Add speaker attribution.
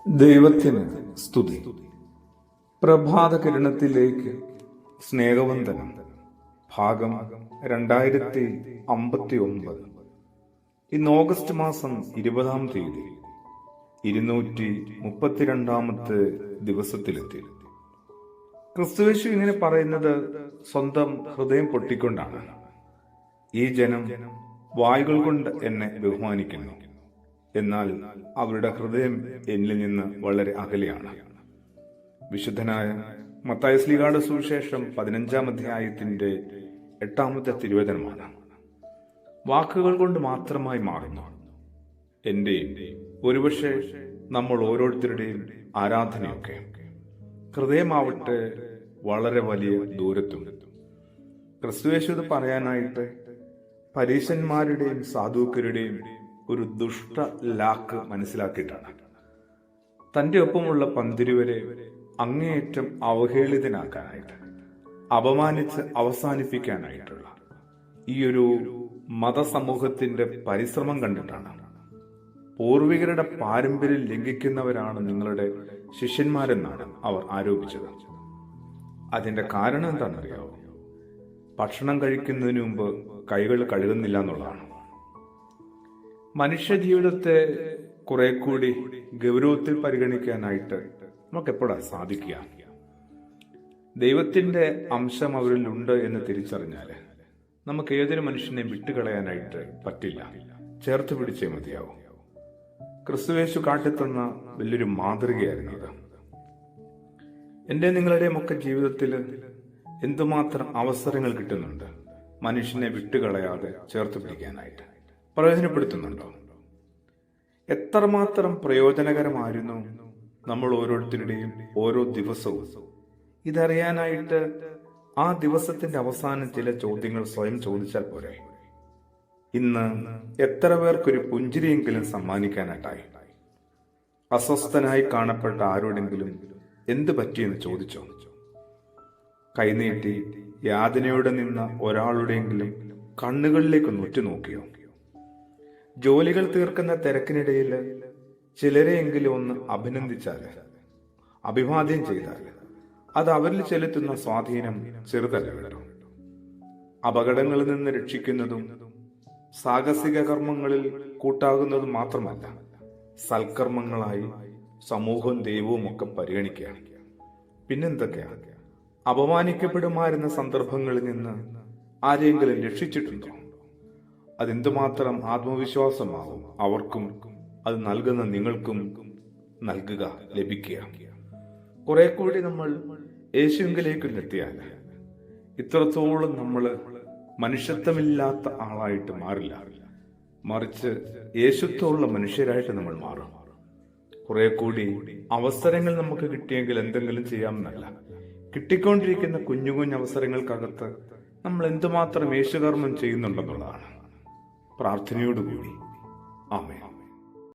Speaker 1: ദൈവത്തിന് സ്തുതി. പ്രഭാത കിരണത്തിലേക്ക് സ്നേഹവന്ദനം. ഭാഗം 2059. ഇന്ന് ഓഗസ്റ്റ് മാസം 20-ാം തീയതി 232-ാമത്തെ ദിവസത്തിലെത്തി. ക്രിസ്തുയേശു ഇങ്ങനെ പറയുന്നത് സ്വന്തം ഹൃദയം പൊട്ടിക്കൊണ്ടാണ്. ഈ ജനം വായുകൾ കൊണ്ട് എന്നെ ബഹുമാനിക്കുന്നു, എന്നാൽ അവരുടെ ഹൃദയം എന്നിൽ നിന്ന് വളരെ അകലെയാണ്. വിശുദ്ധനായ മത്തായി ശ്ലീഹായുടെ സുവിശേഷം 15-ാം അധ്യായത്തിന്റെ 8-ാമത്തെ തിരുവചനമാണ്. വാക്കുകൾ കൊണ്ട് മാത്രമായി മാറുന്നു. എന്റെയും ഒരുപക്ഷെ നമ്മൾ ഓരോരുത്തരുടെയും ആരാധനയൊക്കെ ഹൃദയമാവട്ടെ വളരെ വലിയ ദൂരത്തും. ക്രിസ്തുയേശു ഇത് പറയാനായിട്ട് പരീശന്മാരുടെയും സാധുക്കരുടെയും ഒരു ദുഷ്ട ലാക്ക് മനസ്സിലാക്കിയിട്ടാണ്. തന്റെ ഒപ്പമുള്ള പന്തിരുവരെ അങ്ങേയറ്റം അവഹേളിതനാക്കാനായിട്ട്, അപമാനിച്ച് അവസാനിപ്പിക്കാനായിട്ടുള്ള ഈ ഒരു മതസമൂഹത്തിന്റെ പരിശ്രമം കണ്ടിട്ടാണ് പൂർവികരുടെ പാരമ്പര്യം ലംഘിക്കുന്നവരാണ് നിങ്ങളുടെ ശിഷ്യന്മാരെന്നാണ് അവർ ആരോപിച്ചത്. അതിന്റെ കാരണം എന്താണെന്നറിയാവോ? ഭക്ഷണം കഴിക്കുന്നതിന് മുമ്പ് കൈകൾ കഴുകുന്നില്ല എന്നുള്ളതാണ്. മനുഷ്യ ജീവിതത്തെ കുറെ കൂടി ഗൗരവത്തിൽ പരിഗണിക്കാനായിട്ട് നമുക്ക് എപ്പോഴാണ് സാധിക്കുക? ദൈവത്തിന്റെ അംശം അവരിലുണ്ട് എന്ന് തിരിച്ചറിഞ്ഞാൽ നമുക്ക് ഏതൊരു മനുഷ്യനെയും വിട്ടുകളയാനായിട്ട് പറ്റില്ല. ചേർത്ത് പിടിച്ചേ മതിയാവും. ക്രിസ്തുയേശു കാട്ടിത്തന്ന വലിയൊരു മാതൃകയായിരുന്നു അത്. എന്റെ നിങ്ങളുടെയും ഒക്കെ ജീവിതത്തിൽ എന്തുമാത്രം അവസരങ്ങൾ കിട്ടുന്നുണ്ട് മനുഷ്യനെ വിട്ടുകളയാതെ ചേർത്ത് പിടിക്കാനായിട്ട്. പ്രയോജനപ്പെടുത്തുന്നുണ്ടോ? എത്രമാത്രം പ്രയോജനകരമായിരുന്നു നമ്മൾ ഓരോരുത്തരുടെയും ഓരോ ദിവസവും? ഇതറിയാനായിട്ട് ആ ദിവസത്തിന്റെ അവസാനം ചില ചോദ്യങ്ങൾ സ്വയം ചോദിച്ചാൽ പോരെ. ഇന്ന് എത്ര പേർക്കൊരു പുഞ്ചിരിയെങ്കിലും സമ്മാനിക്കാനായിട്ടായി? അസ്വസ്ഥനായി കാണപ്പെട്ട ആരോടെങ്കിലും എന്ത് പറ്റിയെന്ന് ചോദിച്ചോ? കൈനീട്ടി യാതനയോടെ നിന്ന ഒരാളുടെയെങ്കിലും കണ്ണുകളിലേക്ക് ഉറ്റുനോക്കിയോ? ജോലികൾ തീർക്കുന്ന തിരക്കിനിടയിൽ ചിലരെയെങ്കിലും ഒന്ന് അഭിനന്ദിച്ചാൽ, അഭിവാദ്യം ചെയ്താൽ അത് അവരിൽ ചെലുത്തുന്ന സ്വാധീനം ചെറുതല്ല കേട്ടോ. അപകടങ്ങളിൽ നിന്ന് രക്ഷിക്കുന്നതും സാഹസിക കർമ്മങ്ങളിൽ കൂട്ടാകുന്നതും മാത്രമല്ല, സൽക്കർമ്മങ്ങളായി സമൂഹവും ദൈവവും ഒക്കെ പരിഗണിക്കുകയാണ്. പിന്നെന്തൊക്കെയാണ്? അപമാനിക്കപ്പെടുമായിരുന്ന സന്ദർഭങ്ങളിൽ നിന്ന് ആരെയെങ്കിലും രക്ഷിച്ചിട്ടുണ്ടോ? അതെന്തുമാത്രം ആത്മവിശ്വാസമാവും അവർക്കും അത് നൽകുന്ന നിങ്ങൾക്കും നൽകുക, ലഭിക്കുക. കുറെ കൂടി നമ്മൾ യേശുവിലേക്ക് എത്തിയാൽ ഇത്രത്തോളം നമ്മൾ മനുഷ്യത്വമില്ലാത്ത ആളായിട്ട് മാറില്ല, മറിച്ച് യേശുത്വമുള്ള മനുഷ്യരായിട്ട് നമ്മൾ മാറും. കുറെ കൂടി അവസരങ്ങൾ നമുക്ക് കിട്ടിയെങ്കിൽ എന്തെങ്കിലും ചെയ്യാമെന്നല്ല, കിട്ടിക്കൊണ്ടിരിക്കുന്ന കുഞ്ഞു കുഞ്ഞു അവസരങ്ങൾക്കകത്ത് നമ്മൾ എന്തുമാത്രം യേശുകർമ്മം ചെയ്യുന്നുണ്ടെന്നുള്ളതാണ്. പ്രാർത്ഥനയോടുകൂടി ആമേൻ.